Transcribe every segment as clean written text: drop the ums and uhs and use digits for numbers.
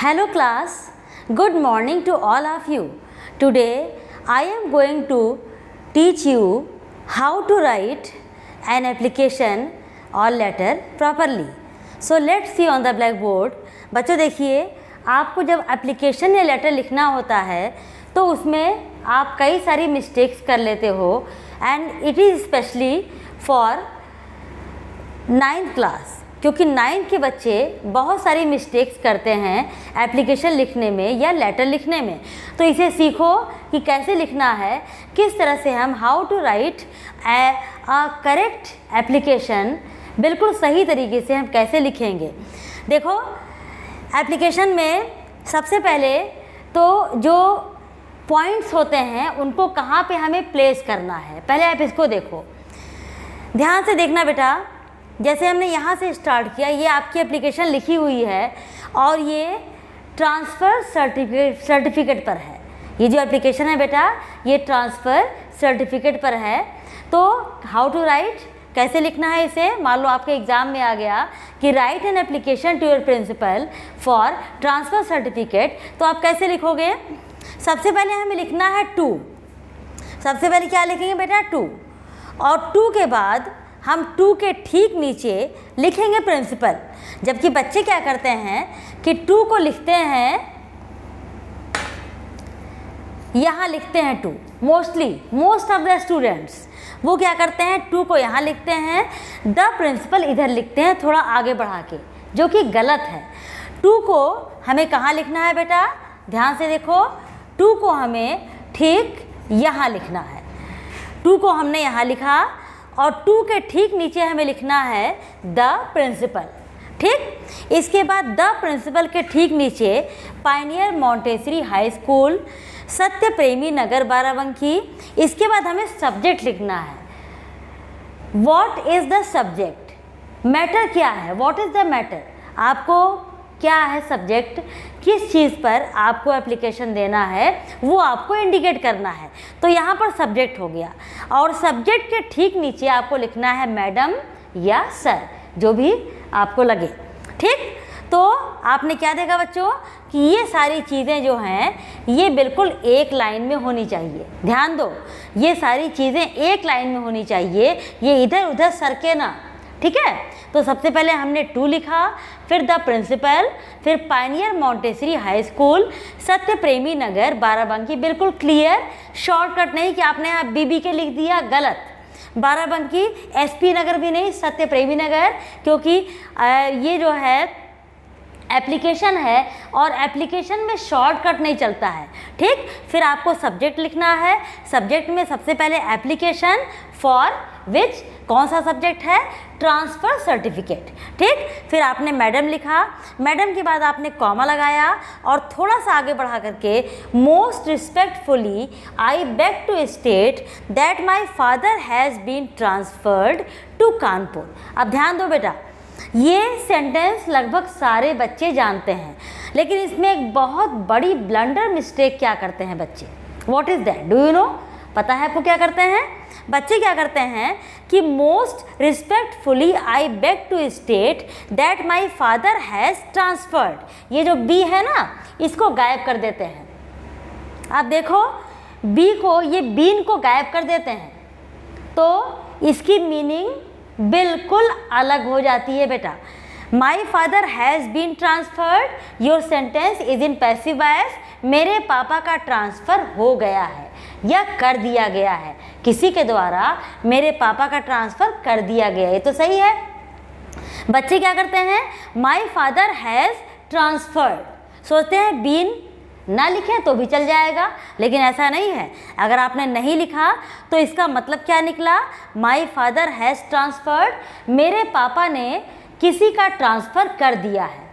Hello class, good morning to all of you. Today I am going to teach you how to write an application or letter properly. So let's see on the blackboard. बच्चों देखिए, आपको जब application या letter लिखना होता है तो उसमें आप कई सारी मिस्टेक्स कर लेते हो and it is specially for 9th class, क्योंकि 9th के बच्चे बहुत सारी मिस्टेक्स करते हैं एप्लीकेशन लिखने में या लेटर लिखने में। तो इसे सीखो कि कैसे लिखना है, किस तरह से हम how to write a correct application, बिल्कुल सही तरीके से हम कैसे लिखेंगे। देखो एप्लीकेशन में सबसे पहले तो जो पॉइंट्स होते हैं उनको कहाँ पे हमें प्लेस करना है, पहले आप इसको देखो, ध्यान से देखना बेटा। जैसे हमने यहाँ से स्टार्ट किया, ये आपकी एप्लीकेशन लिखी हुई है और ये ट्रांसफ़र सर्टिफिकेट पर है। ये जो एप्लीकेशन है बेटा, ये ट्रांसफ़र सर्टिफिकेट पर है। तो हाउ टू राइट, कैसे लिखना है इसे। मान लो आपके एग्ज़ाम में आ गया कि write an application to your principal for transfer certificate, तो आप कैसे लिखोगे। सबसे पहले हमें लिखना है टू। सबसे पहले क्या लिखेंगे बेटा, टू, और टू के बाद हम टू के ठीक नीचे लिखेंगे प्रिंसिपल। जबकि बच्चे क्या करते हैं कि टू को लिखते हैं, यहाँ लिखते हैं to. Most of the students वो क्या करते हैं, टू को यहाँ लिखते हैं, द प्रिंसिपल इधर लिखते हैं थोड़ा आगे बढ़ा के, जो कि गलत है। टू को हमें कहाँ लिखना है बेटा, ध्यान से देखो, टू को हमें ठीक यहाँ लिखना है। टू को हमने यहाँ लिखा और टू के ठीक नीचे हमें लिखना है द प्रिंसिपल। ठीक, इसके बाद द प्रिंसिपल के ठीक नीचे पायनियर मॉन्टेसरी हाई स्कूल, सत्य प्रेमी नगर, बाराबंकी। इसके बाद हमें सब्जेक्ट लिखना है। What is the subject, matter क्या है, व्हाट इज़ द मैटर, आपको क्या है सब्जेक्ट, किस चीज़ पर आपको एप्लीकेशन देना है वो आपको इंडिकेट करना है। तो यहाँ पर सब्जेक्ट हो गया और सब्जेक्ट के ठीक नीचे आपको लिखना है मैडम या सर, जो भी आपको लगे। ठीक, तो आपने क्या देखा बच्चों कि ये सारी चीज़ें जो हैं ये बिल्कुल एक लाइन में होनी चाहिए। ध्यान दो, ये सारी चीज़ें एक लाइन में होनी चाहिए, ये इधर उधर सरके ना। ठीक है, तो सबसे पहले हमने टू लिखा, फिर द प्रिंसिपल, फिर पायनियर मॉन्टेसरी हाई स्कूल, सत्य प्रेमी नगर, बाराबंकी। बिल्कुल क्लियर, शॉर्टकट नहीं कि आपने यहाँ बीबी के लिख दिया, गलत। बाराबंकी एसपी नगर भी नहीं, सत्य प्रेमी नगर, क्योंकि ये जो है एप्लीकेशन है और एप्लीकेशन में शॉर्टकट नहीं चलता है। ठीक, फिर आपको सब्जेक्ट लिखना है। सब्जेक्ट में सबसे पहले एप्लीकेशन फॉर विच, कौन सा सब्जेक्ट है, ट्रांसफ़र सर्टिफिकेट। ठीक, फिर आपने मैडम लिखा, मैडम के बाद आपने कॉमा लगाया और थोड़ा सा आगे बढ़ा करके most respectfully I beg to state that my father has been transferred to Kanpur. अब ध्यान दो बेटा, ये सेंटेंस लगभग सारे बच्चे जानते हैं, लेकिन इसमें एक बहुत बड़ी ब्लंडर मिस्टेक क्या करते हैं बच्चे। What is that, do you know, पता है आपको क्या करते हैं बच्चे, क्या करते हैं कि most respectfully I beg to state that my father has transferred, ये जो बी है ना इसको गायब कर देते हैं। आप देखो बी को, ये बीन को गायब कर देते हैं तो इसकी मीनिंग बिल्कुल अलग हो जाती है बेटा। My father has been transferred, your sentence is in passive voice, मेरे पापा का ट्रांसफ़र हो गया है या कर दिया गया है, किसी के द्वारा मेरे पापा का ट्रांसफ़र कर दिया गया है, ये तो सही है। बच्चे क्या करते हैं, माई फादर हैज़ ट्रांसफर्ड, सोचते हैं बीन ना लिखें तो भी चल जाएगा, लेकिन ऐसा नहीं है। अगर आपने नहीं लिखा तो इसका मतलब क्या निकला, माई फादर हैज़ ट्रांसफर्ड, मेरे पापा ने किसी का ट्रांसफ़र कर दिया है।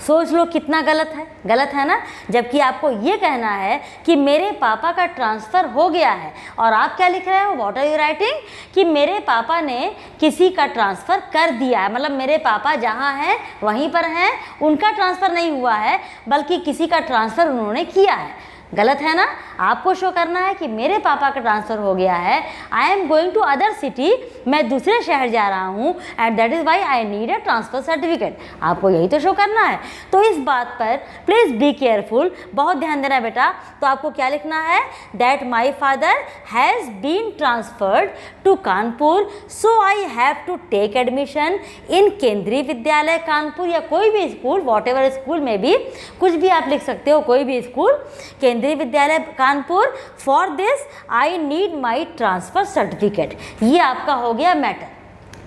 सोच लो कितना गलत है ना। जबकि आपको ये कहना है कि मेरे पापा का ट्रांसफ़र हो गया है और आप क्या लिख रहे हो, व्हाट आर यू राइटिंग, कि मेरे पापा ने किसी का ट्रांसफ़र कर दिया है। मतलब मेरे पापा जहाँ हैं वहीं पर हैं, उनका ट्रांसफ़र नहीं हुआ है बल्कि किसी का ट्रांसफ़र उन्होंने किया है। गलत है ना। आपको शो करना है कि मेरे पापा का ट्रांसफ़र हो गया है, I am going to other city, मैं दूसरे शहर जा रहा हूँ, and that is why I need a transfer certificate. आपको यही तो शो करना है। तो इस बात पर प्लीज़ बी केयरफुल, बहुत ध्यान देना बेटा। तो आपको क्या लिखना है, that my father has been transferred to Kanpur, so I have to take admission in Kendriya Vidyalaya Kanpur, या कोई भी स्कूल, वॉट एवर स्कूल में भी कुछ भी आप लिख सकते हो, कोई भी स्कूल, केंद्रीय Vidyalaya Kanpur. For this I need my transfer certificate. ये आपका हो गया मैटर,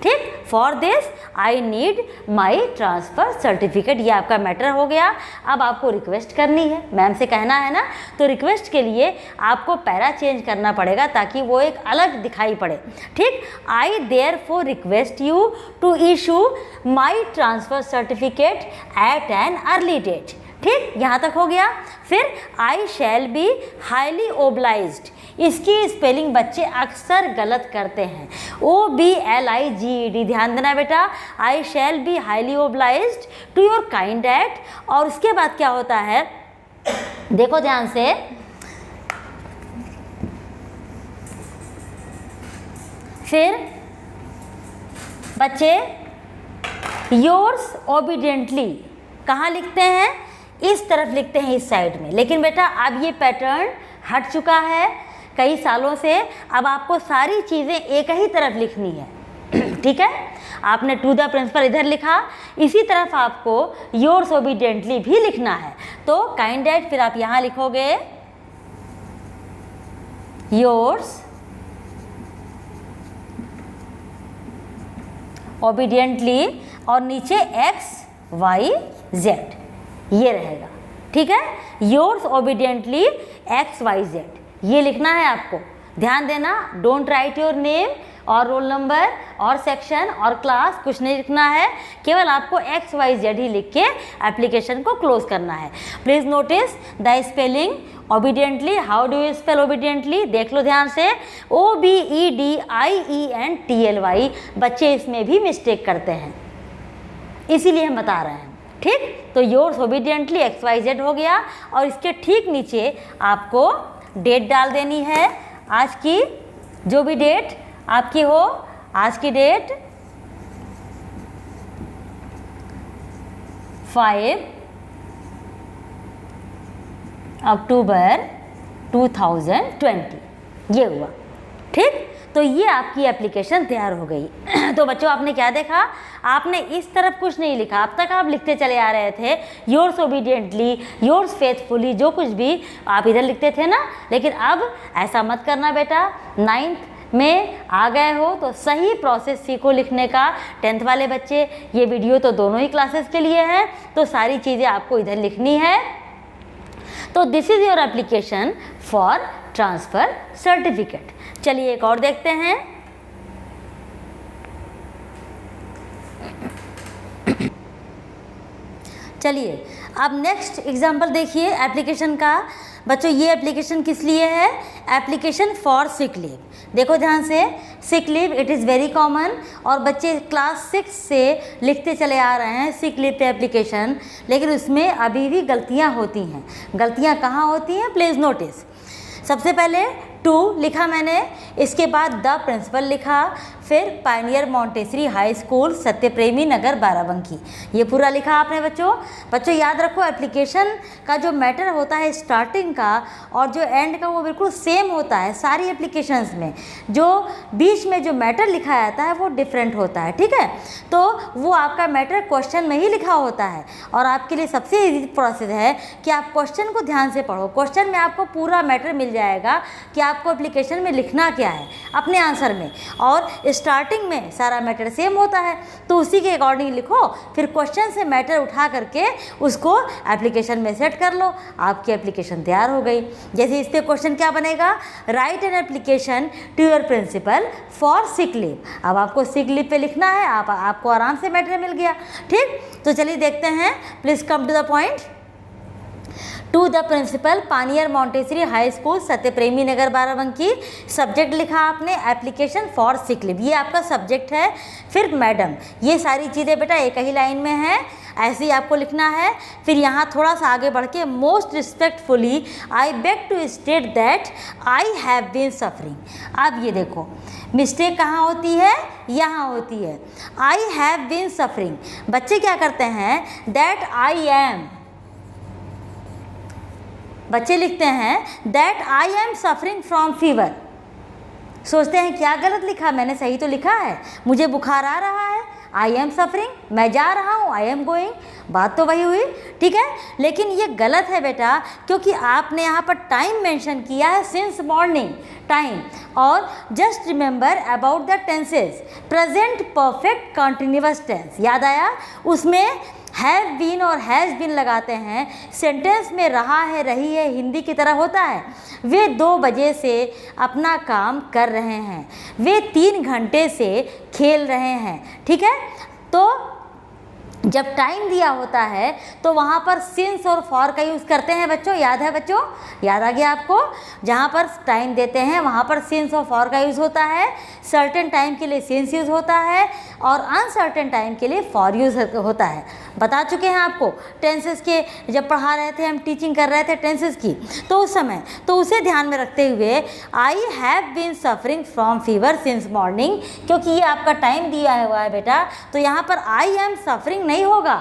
ठीक। For this I need my transfer certificate, ये आपका मैटर हो गया। अब आपको रिक्वेस्ट करनी है, मैम से कहना है ना, तो रिक्वेस्ट के लिए आपको पैरा चेंज करना पड़ेगा ताकि वो एक अलग दिखाई पड़े, ठीक। I therefore request you to issue my transfer certificate at an early date, ठीक। यहाँ तक हो गया। फिर I shall be highly obliged, इसकी स्पेलिंग बच्चे अक्सर गलत करते हैं, OBLIGED, ध्यान देना बेटा। I shall be highly obliged to your kind act. और उसके बाद क्या होता है, देखो ध्यान से, फिर बच्चे योर्स ओबीडियंटली कहाँ लिखते हैं, इस तरफ लिखते हैं, इस साइड में। लेकिन बेटा अब ये पैटर्न हट चुका है कई सालों से, अब आपको सारी चीज़ें एक ही तरफ लिखनी है, ठीक है। आपने टू द प्रिंसिपल इधर लिखा, इसी तरफ आपको योर्स ओबीडियंटली भी लिखना है। तो काइंड एट, फिर आप यहाँ लिखोगे योर्स ओबीडियंटली, और नीचे XYZ ये रहेगा, ठीक है। योर्स ओबीडियंटली XYZ ये लिखना है आपको, ध्यान देना। डोंट राइट योर नेम और रोल नंबर और सेक्शन और क्लास, कुछ नहीं लिखना है, केवल आपको XYZ ही लिख के एप्लीकेशन को क्लोज करना है। Please notice the spelling obediently. How do you spell obediently, देख लो ध्यान से, OBEDIENTLY। बच्चे इसमें भी मिस्टेक करते हैं, इसीलिए हम बता रहे हैं, ठीक। तो योर्स ओबीडियंटली XYZ हो गया, और इसके ठीक नीचे आपको डेट डाल देनी है, आज की जो भी डेट आपकी हो, आज की डेट 5 अक्टूबर 2020, ये हुआ, ठीक। तो ये आपकी एप्लीकेशन तैयार हो गई। तो बच्चों आपने क्या देखा, आपने इस तरफ कुछ नहीं लिखा, अब तक आप लिखते चले आ रहे थे योर्स ओबीडियंटली, योर्स फेथफुली, जो कुछ भी आप इधर लिखते थे ना। लेकिन अब ऐसा मत करना बेटा, 9th में आ गए हो तो सही प्रोसेस सीखो लिखने का। 10th वाले बच्चे, ये वीडियो तो दोनों ही क्लासेस के लिए है, तो सारी चीज़ें आपको इधर लिखनी है। तो this is your application for transfer certificate. चलिए एक और देखते हैं। चलिए अब नेक्स्ट एग्जाम्पल देखिए एप्लीकेशन का। बच्चों ये एप्लीकेशन किस लिए है, एप्लीकेशन फॉर सिक लीव। देखो ध्यान से, sick leave it is very common, और बच्चे क्लास 6 से लिखते चले आ रहे हैं सिक लीव पे एप्लीकेशन, लेकिन उसमें अभी भी गलतियां होती हैं। गलतियां कहाँ होती हैं, प्लीज़ नोटिस। सबसे पहले 2 लिखा मैंने, इसके बाद द प्रिंसिपल लिखा, फिर Pioneer Montessori high school Satyapremi Nagar Barabanki, ये पूरा लिखा आपने बच्चों याद रखो एप्लीकेशन का जो मैटर होता है स्टार्टिंग का और जो एंड का वो बिल्कुल सेम होता है सारी एप्लीकेशंस में। जो बीच में जो मैटर लिखा जाता है वो डिफरेंट होता है, ठीक है। तो वो आपका मैटर क्वेश्चन में ही लिखा होता है, और आपके लिए सबसे ईजी प्रोसेस है कि आप क्वेश्चन को ध्यान से पढ़ो। क्वेश्चन में आपको पूरा मैटर मिल जाएगा कि आपको एप्लीकेशन में लिखना क्या है अपने आंसर में, और स्टार्टिंग में सारा मैटर सेम होता है, तो उसी के अकॉर्डिंग लिखो। फिर क्वेश्चन से मैटर उठा करके उसको एप्लीकेशन में सेट कर लो, आपकी एप्लीकेशन तैयार हो गई। जैसे इस पे क्वेश्चन क्या बनेगा, write an application to your principal for sick leave. अब आपको सिक लीव पे लिखना है, आपको आराम से मैटर मिल गया, ठीक। तो चलिए देखते हैं, please come to the point. To the principal pioneer Montessori high school Satyapremi Nagar Barabanki. Subject लिखा आपने एप्लीकेशन फॉर सिक लीव, ये आपका सब्जेक्ट है। फिर मैडम, ये सारी चीज़ें बेटा एक ही लाइन में है। ऐसे ही आपको लिखना है। फिर यहाँ थोड़ा सा आगे बढ़ के most respectfully I beg to state that I have been suffering. अब ये देखो मिस्टेक कहाँ होती है, यहाँ होती है। आई हैव बीन सफरिंग, बच्चे क्या करते हैं दैट आई एम, बच्चे लिखते हैं that I am suffering from fever. सोचते हैं क्या गलत लिखा, मैंने सही तो लिखा है, मुझे बुखार आ रहा है, आई एम सफरिंग, मैं जा रहा हूँ, आई एम गोइंग, बात तो वही हुई, ठीक है। लेकिन ये गलत है बेटा, क्योंकि आपने यहाँ पर टाइम मेंशन किया है सिंस मॉर्निंग टाइम, और just remember about the tenses, present perfect continuous tense, याद आया, उसमें हैव बीन और हैज़ बीन लगाते हैं, सेंटेंस में रहा है रही है हिंदी की तरह होता है। वे 2 बजे से अपना काम कर रहे हैं, वे 3 घंटे से खेल रहे हैं, ठीक है। तो जब टाइम दिया होता है तो वहाँ पर सिंस और फॉर का यूज़ करते हैं बच्चों, याद है बच्चों, याद आ गया आपको। जहाँ पर टाइम देते हैं वहाँ पर सिंस और फॉर का यूज़ होता है, सर्टेन टाइम के लिए सिंस यूज़ होता है और अनसर्टेन टाइम के लिए फॉर यूज़ होता है। बता चुके हैं आपको टेंसेस के, जब पढ़ा रहे थे हम, टीचिंग कर रहे थे टेंसेस की, तो उस समय तो उसे ध्यान में रखते हुए I have been suffering from fever since morning, क्योंकि ये आपका टाइम दिया हुआ है बेटा, तो यहाँ पर आई एम सफरिंग नहीं होगा,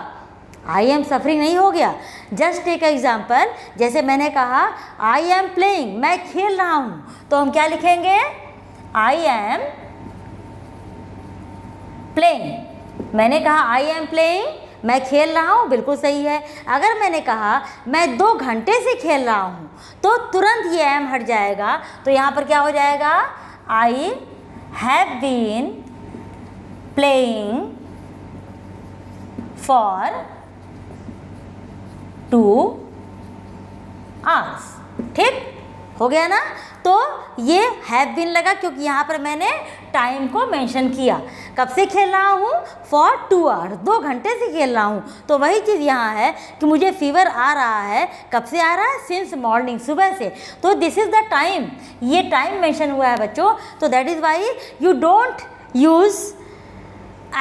आई एम सफरिंग नहीं हो गया। जस्ट टेक एग्जाम्पल, जैसे मैंने कहा आई एम प्लेइंग, मैं खेल रहा हूँ, तो हम क्या लिखेंगे, आई एम प्लेइंग। मैंने कहा आई एम प्लेइंग, मैं खेल रहा हूँ, बिल्कुल सही है। अगर मैंने कहा मैं 2 घंटे से खेल रहा हूँ, तो तुरंत ये एम हट जाएगा, तो यहाँ पर क्या हो जाएगा, I have been playing for 2 hours, ठीक हो गया ना। तो ये हैव बीन लगा क्योंकि यहाँ पर मैंने टाइम को मेंशन किया, कब से खेल रहा हूँ, फॉर 2 आवर्स, 2 घंटे से खेल रहा हूँ। तो वही चीज़ यहाँ है कि मुझे फीवर आ रहा है, कब से आ रहा है, सिंस मॉर्निंग, सुबह से। तो दिस इज़ द टाइम, ये टाइम मेंशन हुआ है बच्चों, तो that is why you don't use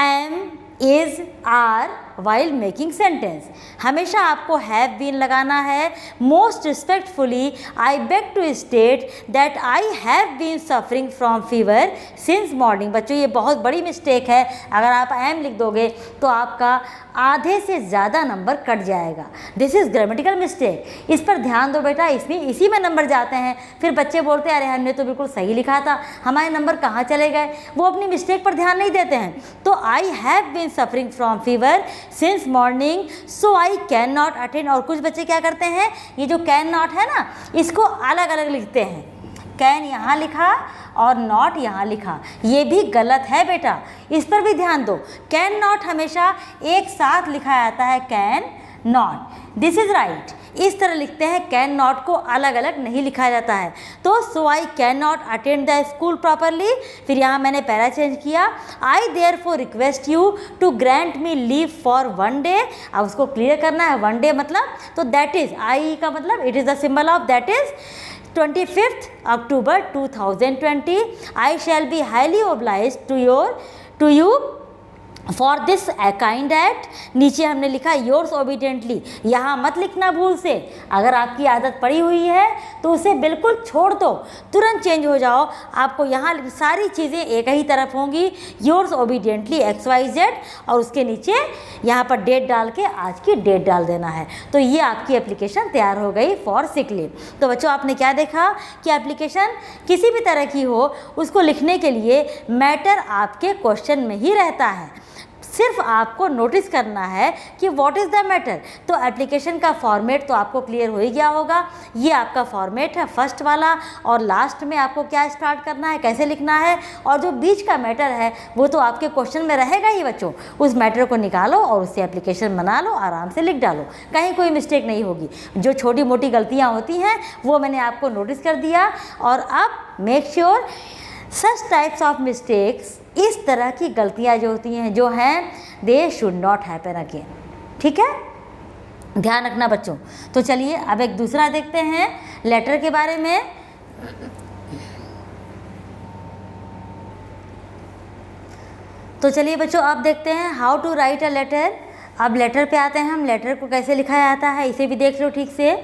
am, is, are while making sentence. हमेशा आपको हैव बीन लगाना है। Most respectfully I beg to state that I have been suffering from fever since morning. बच्चों ये बहुत बड़ी मिस्टेक है, अगर आप एम लिख दोगे तो आपका आधे से ज़्यादा नंबर कट जाएगा। दिस इज़ ग्रामेटिकल मिस्टेक, इस पर ध्यान दो बेटा, इसी में नंबर जाते हैं। फिर बच्चे बोलते हैं अरे हमने तो बिल्कुल सही लिखा था, हमारे नंबर कहाँ चले गए, वो अपनी मिस्टेक पर ध्यान नहीं देते हैं। तो I have been suffering from fever since morning so I can not attend. और कुछ बच्चे क्या करते हैं, ये जो कैन नॉट है ना, इसको अलग अलग लिखते हैं, कैन यहाँ लिखा और नॉट यहाँ लिखा, ये भी गलत है बेटा, इस पर भी ध्यान दो। कैन नॉट हमेशा एक साथ लिखा जाता है, can not, this is right, इस तरह लिखते हैं, कैन नॉट को अलग अलग नहीं लिखा जाता है। तो so I can not attend the school properly, फिर यहाँ मैंने पैरा चेंज किया, I therefore request you to grant me leave for 1 day. अब उसको क्लियर करना है, 1 डे मतलब, तो दैट इज़, आई का मतलब it is the symbol of, that is 25 October 2020. I shall be highly obliged to you for this kind act. नीचे हमने लिखा योर्स ओबीडियंटली, यहाँ मत लिखना भूल से, अगर आपकी आदत पड़ी हुई है तो उसे बिल्कुल छोड़ दो, तुरंत चेंज हो जाओ। आपको यहाँ सारी चीज़ें एक ही तरफ होंगी, योर्स ओबीडियंटली XYZ, और उसके नीचे यहाँ पर डेट डाल के आज की डेट डाल देना है। तो ये आपकी एप्लीकेशन तैयार हो गई फॉर सिक लीव। तो बच्चों आपने क्या देखा कि एप्लीकेशन किसी भी तरह की हो, उसको लिखने के लिए मैटर आपके क्वेश्चन में ही रहता है, सिर्फ आपको नोटिस करना है कि व्हाट इज़ द मैटर। तो एप्लीकेशन का फॉर्मेट तो आपको क्लियर हो ही गया होगा, ये आपका फॉर्मेट है फर्स्ट वाला, और लास्ट में आपको क्या स्टार्ट करना है, कैसे लिखना है, और जो बीच का मैटर है वो तो आपके क्वेश्चन में रहेगा ही बच्चों। उस मैटर को निकालो और उससे एप्लीकेशन बना लो, आराम से लिख डालो, कहीं कोई मिस्टेक नहीं होगी। जो छोटी मोटी गलतियाँ होती हैं वो मैंने आपको नोटिस कर दिया, और अब make sure such types of mistakes, इस तरह की गलतियां जो होती हैं, जो हैं, they should not happen again, ठीक है, ध्यान रखना बच्चों। तो चलिए अब एक दूसरा देखते हैं लेटर के बारे में। तो चलिए बच्चों अब देखते हैं how to write a letter. अब लेटर पे आते हैं हम। लेटर को कैसे लिखा जाता है इसे भी देख लो ठीक से।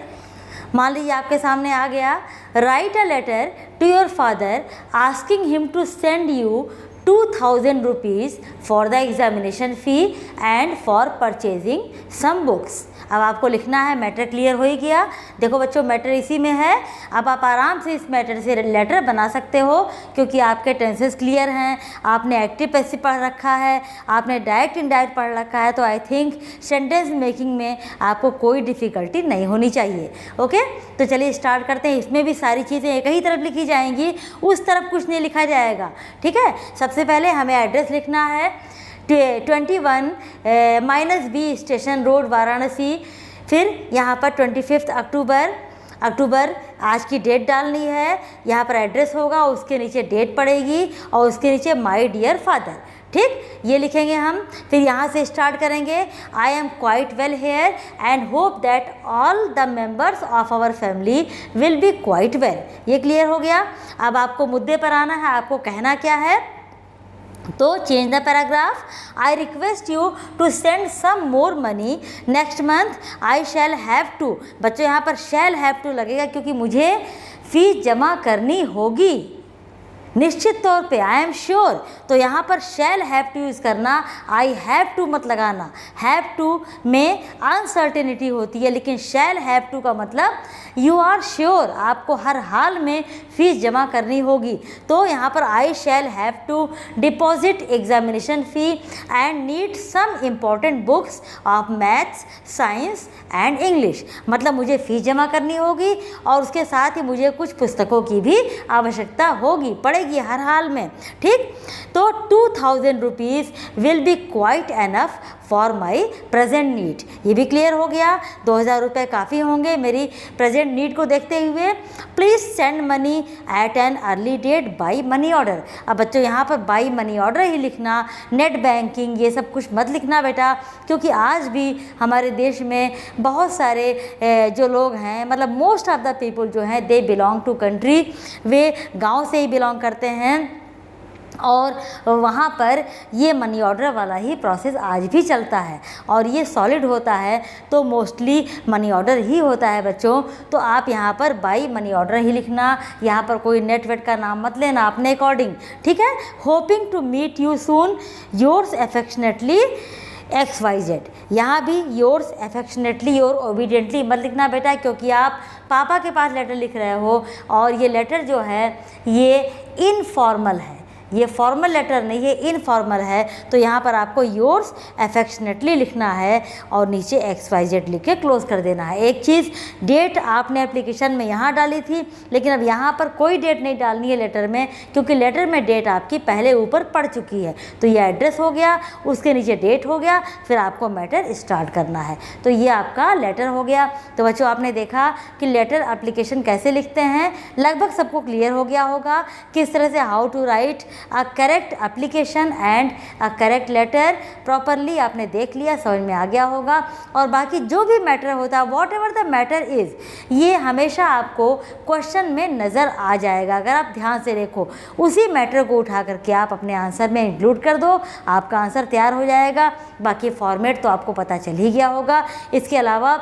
मान लीजिए आपके सामने आ गया, write a letter to your father asking him to send you 2000 rupees for the examination fee and for purchasing some books. अब आपको लिखना है, मैटर क्लियर हो ही गया। देखो बच्चों, मैटर इसी में है। अब आप आराम से इस मैटर से लेटर बना सकते हो क्योंकि आपके टेंसेस क्लियर हैं, आपने एक्टिव पैसिव पढ़ रखा है, आपने डायरेक्ट इनडायरेक्ट पढ़ रखा है, तो आई थिंक सेंटेंस मेकिंग में आपको कोई डिफ़िकल्टी नहीं होनी चाहिए। ओके, तो चलिए स्टार्ट करते हैं। इसमें भी सारी चीज़ें एक ही तरफ लिखी जाएंगी, उस तरफ कुछ नहीं लिखा जाएगा। ठीक है, सबसे पहले हमें एड्रेस लिखना है 21-B स्टेशन रोड वाराणसी। फिर यहाँ पर 25 अक्टूबर आज की डेट डालनी है। यहाँ पर एड्रेस होगा, उसके नीचे डेट पड़ेगी और उसके नीचे माय डियर फादर। ठीक, ये लिखेंगे हम। फिर यहाँ से स्टार्ट करेंगे, I am quite well here and hope that all the members of our family will be quite well. ये क्लियर हो गया। अब आपको मुद्दे पर आना है, आपको कहना क्या है, तो change the paragraph. I request you to send some more money next month, I shall have to. बच्चों यहाँ पर शैल हैव टू लगेगा क्योंकि मुझे फीस जमा करनी होगी निश्चित तौर पे, आई एम श्योर। तो यहाँ पर शैल हैव टू यूज़ करना, आई हैव टू मत लगाना। हैव टू में अनसर्टेनिटी होती है, लेकिन शैल हैव टू का मतलब यू आर श्योर, आपको हर हाल में फ़ीस जमा करनी होगी। तो यहाँ पर I shall have to deposit examination fee and need some important books of maths, science and English. मतलब मुझे फ़ीस जमा करनी होगी और उसके साथ ही मुझे कुछ पुस्तकों की भी आवश्यकता होगी, पड़ेगी हर हाल में। ठीक, तो 2000 rupees will be quite enough for my present need. ये भी क्लियर हो गया, 2000 रुपये काफ़ी होंगे मेरी प्रेजेंट नीड को देखते हुए। Please send money at an early date by money order. अब बच्चों यहाँ पर बाई मनी ऑर्डर ही लिखना, नेट बैंकिंग ये सब कुछ मत लिखना बेटा, क्योंकि आज भी हमारे देश में बहुत सारे जो लोग हैं, मतलब मोस्ट ऑफ द पीपल जो हैं दे बिलोंग टू कंट्री, वे गाँव से ही बिलोंग करते हैं और वहाँ पर ये मनी ऑर्डर वाला ही प्रोसेस आज भी चलता है और ये सॉलिड होता है, तो मोस्टली मनी ऑर्डर ही होता है बच्चों। तो आप यहाँ पर बाई मनी ऑर्डर ही लिखना, यहाँ पर कोई नेटवेट का नाम मत लेना अपने अकॉर्डिंग। ठीक है, hoping to meet you soon, yours affectionately XYZ। यहाँ भी योर्स अफेक्शनेटली, योर ओबीडियंटली मत लिखना बेटा, क्योंकि आप पापा के पास लेटर लिख रहे हो और ये लेटर जो है ये इनफॉर्मल है, ये फॉर्मल लेटर नहीं है, इनफॉर्मल है। तो यहाँ पर आपको योर्स अफेक्शनेटली लिखना है और नीचे XYZ लिख के क्लोज कर देना है। एक चीज़, डेट आपने एप्लीकेशन में यहाँ डाली थी, लेकिन अब यहाँ पर कोई डेट नहीं डालनी है लेटर में, क्योंकि लेटर में डेट आपकी पहले ऊपर पड़ चुकी है। तो ये एड्रेस हो गया, उसके नीचे डेट हो गया, फिर आपको मैटर स्टार्ट करना है। तो ये आपका लेटर हो गया। तो बच्चों आपने देखा कि लेटर एप्लीकेशन कैसे लिखते हैं, लगभग सबको क्लियर हो गया होगा किस तरह से how to write a correct application and a correct letter. Properly आपने देख लिया, समझ में आ गया होगा। और बाकी जो भी मैटर होता है, what ever the matter is, ये हमेशा आपको क्वेश्चन में नज़र आ जाएगा अगर आप ध्यान से देखो। उसी मैटर को उठा करके आप अपने आंसर में इंक्लूड कर दो, आपका आंसर तैयार हो जाएगा। बाकी फॉर्मेट तो आपको पता चल ही गया होगा। इसके अलावा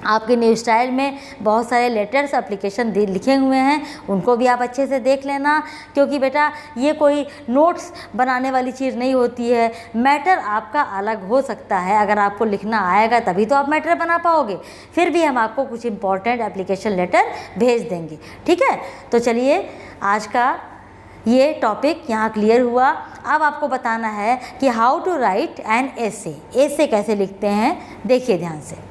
आपके न्यू स्टाइल में बहुत सारे लेटर्स एप्लीकेशन लिखे हुए हैं, उनको भी आप अच्छे से देख लेना, क्योंकि बेटा ये कोई नोट्स बनाने वाली चीज़ नहीं होती है। मैटर आपका अलग हो सकता है, अगर आपको लिखना आएगा तभी तो आप मैटर बना पाओगे। फिर भी हम आपको कुछ इंपॉर्टेंट एप्लीकेशन लेटर भेज देंगे। ठीक है, तो चलिए आज का ये टॉपिक यहाँ क्लियर हुआ। अब आपको बताना है कि how to write an essay, essay कैसे लिखते हैं, देखिए ध्यान से।